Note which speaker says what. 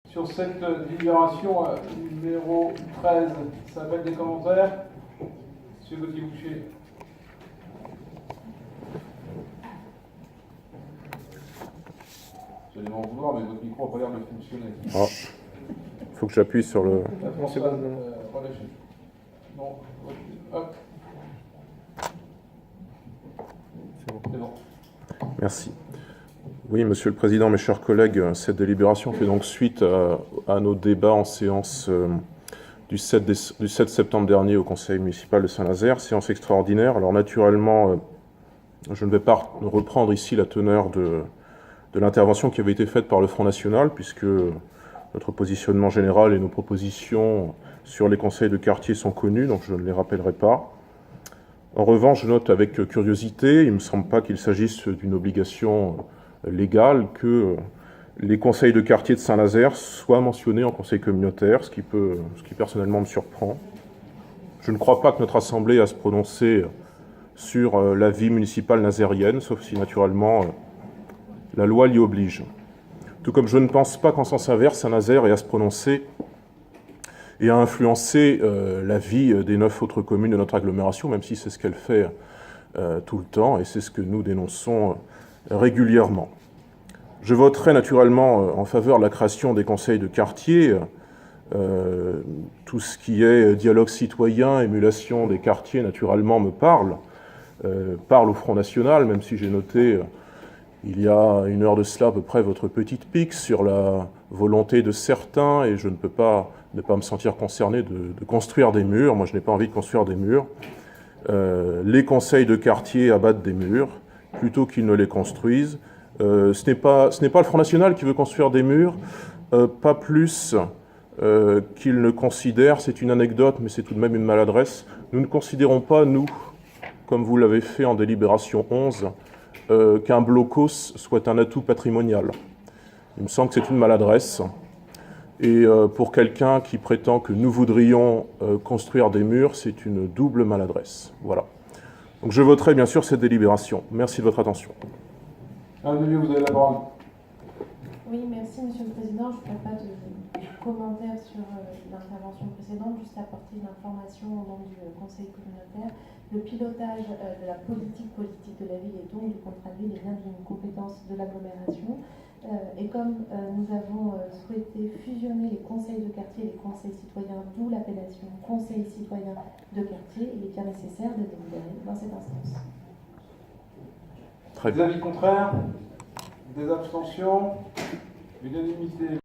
Speaker 1: Sur cette délibération numéro 13, ça appelle des commentaires. Monsieur Gauthier-Boucher. J'allais m'en vouloir, mais votre micro n'a pas l'air de fonctionner.
Speaker 2: Ah, il faut que j'appuie sur le...
Speaker 1: C'est bon, relâchez. Non, hop. C'est bon.
Speaker 2: Merci. Oui, Monsieur le Président, mes chers collègues, cette délibération fait donc suite à nos débats en séance du 7 septembre dernier au Conseil municipal de Saint-Nazaire, séance extraordinaire. Alors naturellement, je ne vais pas reprendre ici la teneur de l'intervention qui avait été faite par le Front National, puisque notre positionnement général et nos propositions sur les conseils de quartier sont connus, donc je ne les rappellerai pas. En revanche, je note avec curiosité, il ne me semble pas qu'il s'agisse d'une obligation légale, que les conseils de quartier de Saint-Nazaire soient mentionnés en conseil communautaire, ce qui personnellement me surprend. Je ne crois pas que notre Assemblée a à se prononcer sur la vie municipale nazérienne, sauf si naturellement la loi l'y oblige. Tout comme je ne pense pas qu'en sens inverse, Saint-Nazaire ait à se prononcer et à influencer la vie des 9 autres communes de notre agglomération, même si c'est ce qu'elle fait tout le temps, et c'est ce que nous dénonçons régulièrement. Je voterai naturellement en faveur de la création des conseils de quartier. Tout ce qui est dialogue citoyen, émulation des quartiers, naturellement, me parle au Front National, même si j'ai noté il y a une heure de cela à peu près votre petite pique sur la volonté de certains, et je ne peux pas ne pas me sentir concerné de construire des murs. Moi, je n'ai pas envie de construire des murs. Les conseils de quartier abattent des murs plutôt qu'ils ne les construisent. Ce n'est pas le Front National qui veut construire des murs, pas plus qu'il ne considère, c'est une anecdote, mais c'est tout de même une maladresse, nous ne considérons pas, nous, comme vous l'avez fait en délibération 11, qu'un blocos soit un atout patrimonial. Il me semble que c'est une maladresse. Et pour quelqu'un qui prétend que nous voudrions construire des murs, c'est une double maladresse. Voilà. Donc je voterai bien sûr cette délibération. Merci de votre attention.
Speaker 1: Madame Devieux, vous avez la parole.
Speaker 3: Oui, merci Monsieur le Président. Je ne ferai pas de commentaires sur l'intervention précédente, juste apporter une information au nom du Conseil communautaire. Le pilotage de la politique de la ville et donc du contrat de ville est bien d'une compétence de l'agglomération. Et comme nous avons souhaité fusionner les conseils de quartier et les conseils citoyens, d'où l'appellation conseil citoyen de quartier, il est bien nécessaire de délibérer dans cette instance.
Speaker 1: Des avis contraires, des abstentions, unanimité.